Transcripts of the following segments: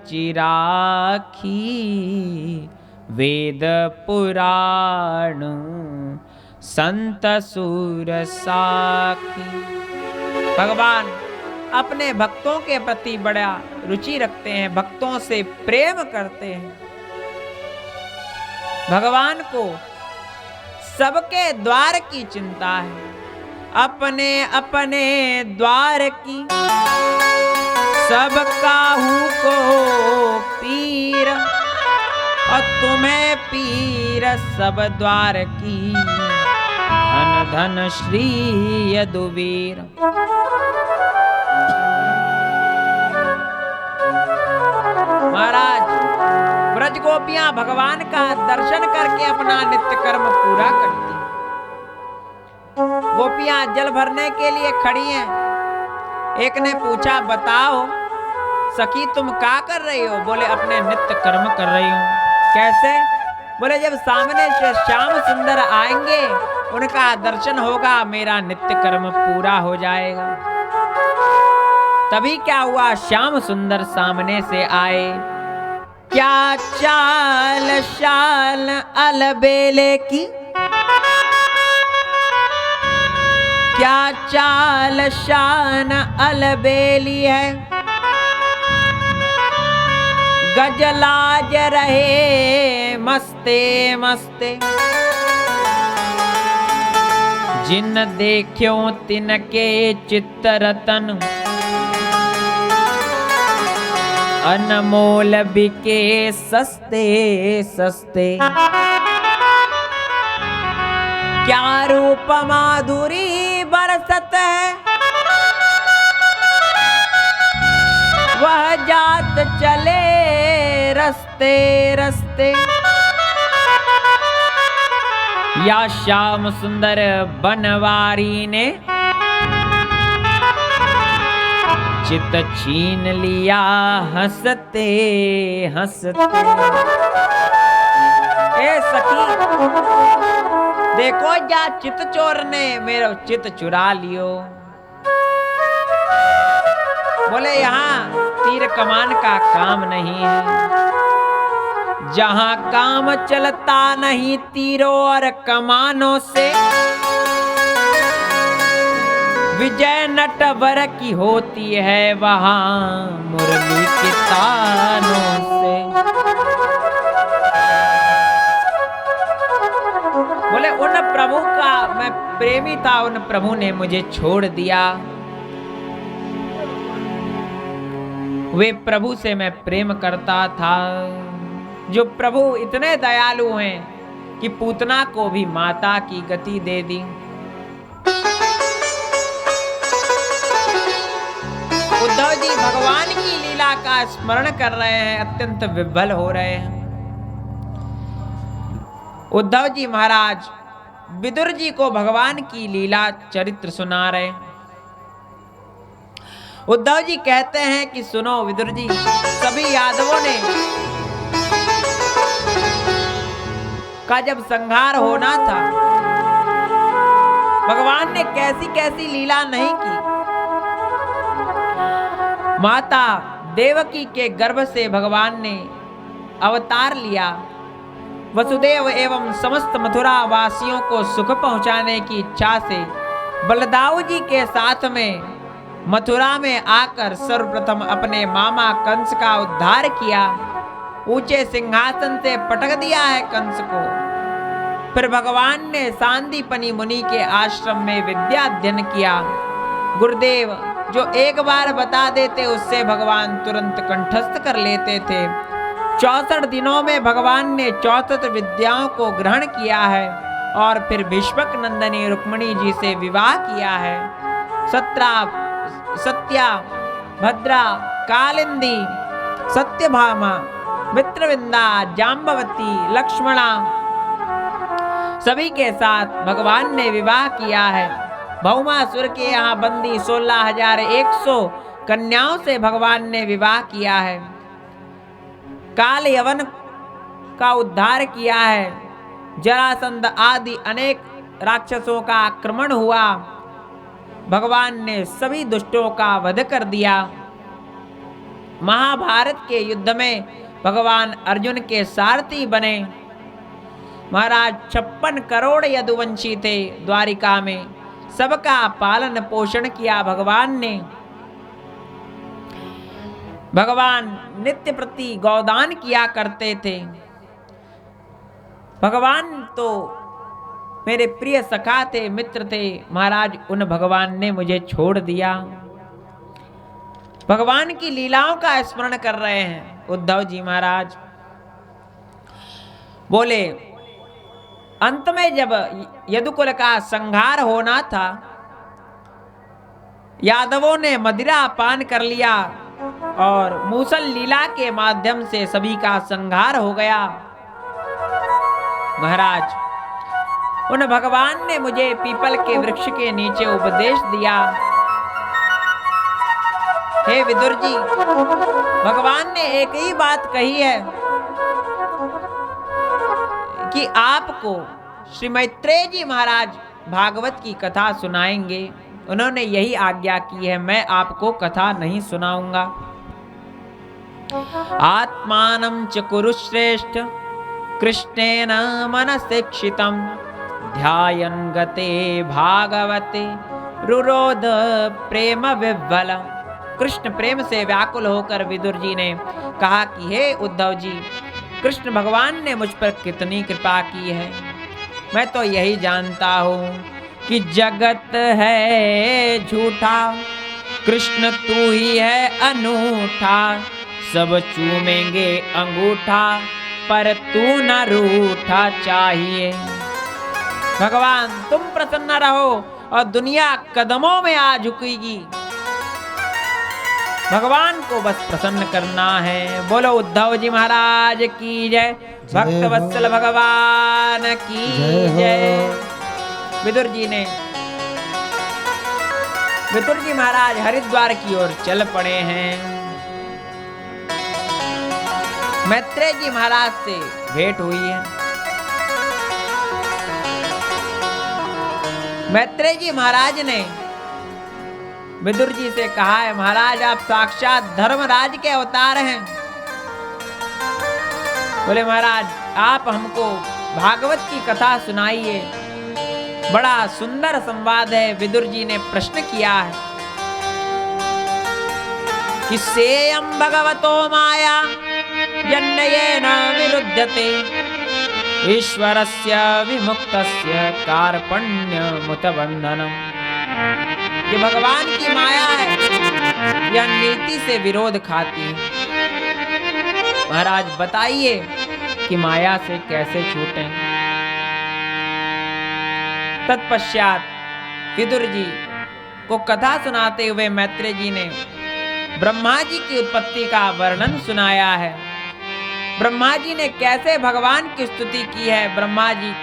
रुचि राखी, वेद पुराण संत सूर साखी। भगवान अपने भक्तों के प्रति बड़ा रुचि रखते हैं, भक्तों से प्रेम करते हैं। भगवान को सबके द्वार की चिंता है, अपने अपने द्वार की सब काहू को पीर, और तुम्हें पीर सब द्वार की, धन धन श्री यदुवीर। महाराज ब्रज गोपियां भगवान का दर्शन करके अपना नित्य कर्म पूरा करती। गोपियां जल भरने के लिए खड़ी हैं। एक ने पूछा, बताओ सखी तुम क्या कर रही हो? बोले अपने नित्य कर्म कर रही हूँ। कैसे? बोले जब सामने से श्याम सुंदर आएंगे, उनका दर्शन होगा, मेरा नित्य कर्म पूरा हो जाएगा। तभी क्या हुआ, श्याम सुंदर सामने से आए। क्या चाल शाल अलबेले की, क्या चाल शान अलबेली है, गजलाज रहे मस्ते मस्ते, जिन देखो तिनके चित्तरतन, अनमोल बिके सस्ते सस्ते। क्या रूप माधुरी बरसत है, वह जात चले रस्ते रस्ते। या श्याम सुंदर बनवारी ने चित छीन लिया हंसते हंसते। ए सखी देखो, या चित चोर ने मेरा चित चुरा लियो। बोले यहाँ तीर कमान का काम नहीं है, जहां काम चलता नहीं तीरों और कमानों से, विजय नटवर की होती है वहां मुरली के तानों से। बोले उन प्रभु का मैं प्रेमी था, उन प्रभु ने मुझे छोड़ दिया। वे प्रभु से मैं प्रेम करता था, जो प्रभु इतने दयालु हैं कि पूतना को भी माता की गति दे दी। उद्धव जी भगवान की लीला का स्मरण कर रहे हैं, अत्यंत विह्वल हो रहे हैं। उद्धव जी महाराज विदुर जी को भगवान की लीला चरित्र सुना रहे हैं। उद्धव जी कहते हैं कि सुनो विदुर जी, सभी यादवों ने का जब संहार होना था, भगवान ने कैसी कैसी लीला नहीं की। माता देवकी के गर्भ से भगवान ने अवतार लिया, वसुदेव एवं समस्त मथुरा वासियों को सुख पहुंचाने की इच्छा से बलदाऊ जी के साथ में मथुरा में आकर सर्वप्रथम अपने मामा कंस का उद्धार किया। ऊंचे सिंहासन से पटक दिया है कंस को। फिर भगवान ने सांदीपनि मुनि के आश्रम में विद्या अध्ययन किया। गुरुदेव जो एक बार बता देते, उससे भगवान तुरंत कंठस्थ कर लेते थे। 64 दिनों में भगवान ने 64 विद्याओं को ग्रहण किया है और फिर भीष्मक नंदनी रुक्मिणी जी से विवाह किया है। सत्या, भद्रा, कालिंदी, सत्यभामा, मित्रविंदा, जाम्बवती, लक्ष्मणा, सभी के साथ भगवान ने विवाह किया है। भौमासुर के यहाँ बंदी 16,100 कन्याओं से भगवान ने विवाह किया है। काल यवन का उद्धार किया है। जरासंध आदि अनेक राक्षसों का आक्रमण हुआ, भगवान ने सभी दुष्टों का वध कर दिया। महाभारत के युद्ध में भगवान अर्जुन के सारथी बने। महाराज 56 करोड़ यदुवंशी थे द्वारिका में, सबका पालन पोषण किया भगवान ने। भगवान नित्य प्रति गौदान किया करते थे। भगवान तो मेरे प्रिय सखा थे, मित्र थे। महाराज उन भगवान ने मुझे छोड़ दिया। भगवान की लीलाओं का स्मरण कर रहे हैं उद्धव जी महाराज। बोले अंत में जब यदुकुल का संहार होना था, यादवों ने मदिरा पान कर लिया और मूसल लीला के माध्यम से सभी का संहार हो गया। महाराज उन भगवान ने मुझे पीपल के वृक्ष के नीचे उपदेश दिया। हे विदुर जी, भगवान ने एक ही बात कही है कि आपको श्री मैत्रेय जी महाराज भागवत की कथा सुनाएंगे। उन्होंने यही आज्ञा की है, मैं आपको कथा नहीं सुनाऊंगा। आत्मानं च कुरु श्रेष्ठ कृष्णेन मनसेक्षितं ध्यायन् गते भागवते रुरोध प्रेम विह्वल। कृष्ण प्रेम से व्याकुल होकर विदुर जी ने कहा कि हे उद्धव जी, कृष्ण भगवान ने मुझ पर कितनी कृपा की है। मैं तो यही जानता हूँ कि जगत है झूठा, कृष्ण तू ही है अनूठा। सब चूमेंगे अंगूठा, पर तू न रूठा चाहिए। भगवान तुम प्रसन्न रहो और दुनिया कदमों में आ झुकेगी। भगवान को बस प्रसन्न करना है। बोलो उद्धव जी महाराज की जय, भक्त वत्सल भगवान की जय। विदुर जी महाराज हरिद्वार की ओर चल पड़े हैं। मैत्रेय जी महाराज से भेंट हुई है। मैत्रेय जी महाराज ने विदुर जी से कहा है, महाराज आप साक्षात धर्मराज के अवतार हैं। बोले महाराज आप हमको भागवत की कथा सुनाइए। बड़ा सुंदर संवाद है। विदुर जी ने प्रश्न किया है कि सेयं भगवतो माया यन्नयेन विरुध्यते ईश्वरस्य विमुक्तस्य कार्पण्यमुत बंधनम्। ये भगवान की माया है, यह नीति से विरोध खाती है। महाराज बताइए कि माया से कैसे छूटें। तत्पश्चात विदुर जी को कथा सुनाते हुए मैत्रेय जी ने ब्रह्मा जी की उत्पत्ति का वर्णन सुनाया है। ब्रह्मा जी ने कैसे भगवान की स्तुति की है, ब्रह्मा जी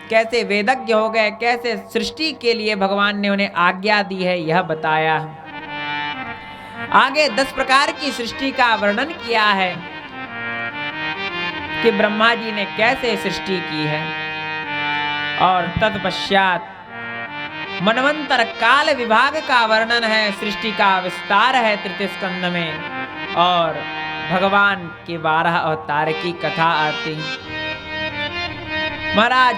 कैसे वेदज्ञ हो गए, कैसे सृष्टि के लिए भगवान ने उन्हें आज्ञा दी है, यह बताया है। आगे 10 प्रकार की सृष्टि का वर्णन किया है कि ब्रह्मा जी ने कैसे सृष्टि की है। और तत्पश्चात मनवंतर काल विभाग का वर्णन है, सृष्टि का विस्तार है तृतीय स्कंद में, और भगवान के 12 अवतार की कथा आती। महाराज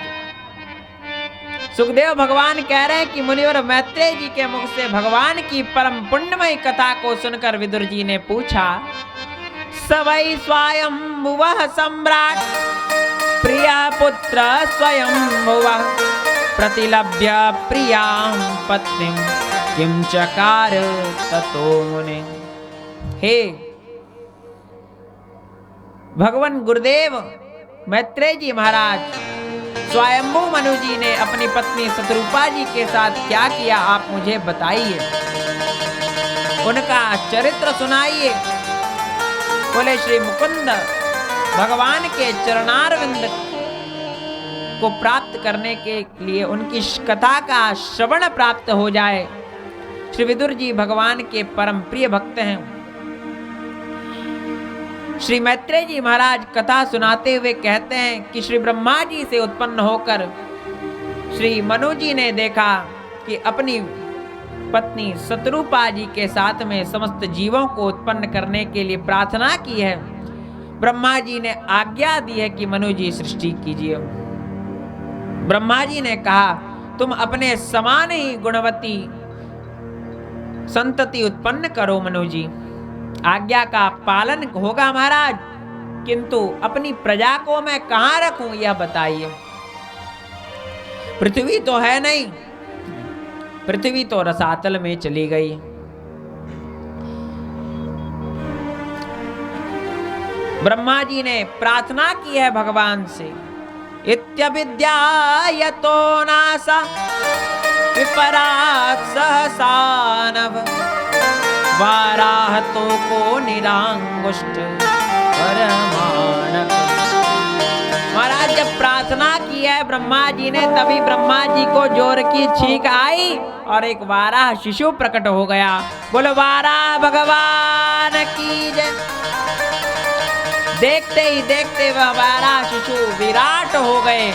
सुखदेव भगवान कह रहे हैं कि मुनिवर मैत्रेय जी के मुख से भगवान की परम पुण्यमय कथा को सुनकर विदुर जी ने पूछा, सवै स्वयं वह सम्राट प्रिया पुत्र स्वयं वह प्रतिलभ्य प्रियां पत्नीं किं चकार ततो मुने। हे भगवान गुरुदेव मैत्रेय जी महाराज, स्वयंभू मनु जी ने अपनी पत्नी शतरूपा जी के साथ क्या किया, आप मुझे बताइए, उनका चरित्र सुनाइए। बोले श्री मुकुंद भगवान के चरणारविंद को प्राप्त करने के लिए उनकी कथा का श्रवण प्राप्त हो जाए। श्री विदुर जी भगवान के परम प्रिय भक्त हैं। श्री मैत्रेय जी महाराज कथा सुनाते हुए कहते हैं कि श्री ब्रह्मा जी से उत्पन्न होकर श्री मनु जी ने देखा कि अपनी पत्नी शत्रुपा जी के साथ में समस्त जीवों को उत्पन्न करने के लिए प्रार्थना की है। ब्रह्मा जी ने आज्ञा दी है कि मनु जी सृष्टि कीजिए। ब्रह्मा जी ने कहा तुम अपने समान ही गुणवती संतति उत्पन्न करो मनु जी, आज्ञा का पालन होगा महाराज, किंतु अपनी प्रजा को मैं कहां रखूं यह बताइए। पृथ्वी तो है नहीं, पृथ्वी तो रसातल में चली गई। ब्रह्मा जी ने प्रार्थना की है भगवान से, इत्यविद्यायतो नासा विपरात सहसानव वाराहतो को निरांगुष्ट परमाणक। महाराज जब प्रार्थना की है ब्रह्मा जी ने, तभी ब्रह्मा जी को जोर की छींक आई और एक वाराह शिशु प्रकट हो गया। बोलो वाराह भगवान की जय। देखते ही देखते वह वाराह शिशु विराट हो गए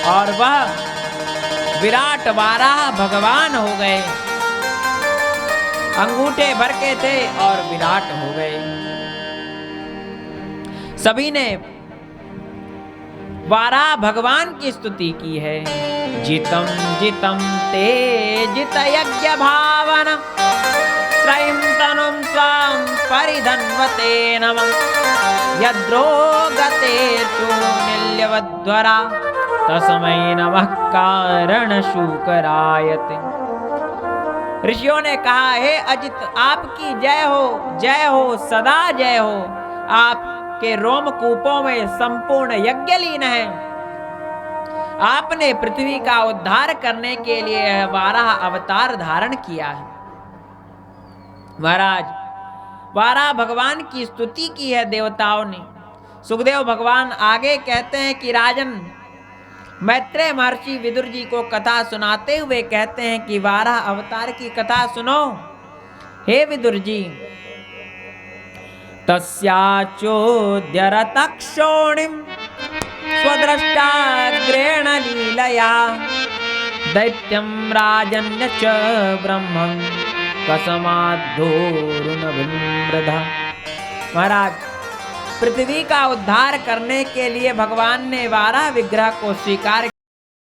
और वह विराट वाराह भगवान हो गए। अंगूठे भर के थे और विराट हो गए। सभी ने वाराह भगवान की स्तुति की है। जितम जितम ते जित यज्ञ भावन त्रयं तनुं स्वां परिधन्वते नमः यद्रोगते चूनिल्यवद्वरा तस्मै नमः कारण शूकरायते। ऋषियों ने कहा हे अजित आपकी जय हो सदा जय हो। आपके रोमकूपों में संपूर्ण यज्ञ लीन है। आपने पृथ्वी का उद्धार करने के लिए वाराह अवतार धारण किया है। महाराज वाराह भगवान की स्तुति की है देवताओं ने। सुखदेव भगवान आगे कहते हैं कि राजन, मैत्रेय महर्षि विदुर जी को कथा सुनाते हुए कहते हैं कि वाराह अवतार की कथा सुनो हे विदुर जी। तस्याचोद्य रतक्षोणिं स्वद्रष्टाग्रेण लीलया दैत्यं राजन्य च ब्रह्मं कसमाद्धोरुनभिमृधा। महाराज पृथ्वी का उद्धार करने के लिए भगवान ने वाराह विग्रह को स्वीकार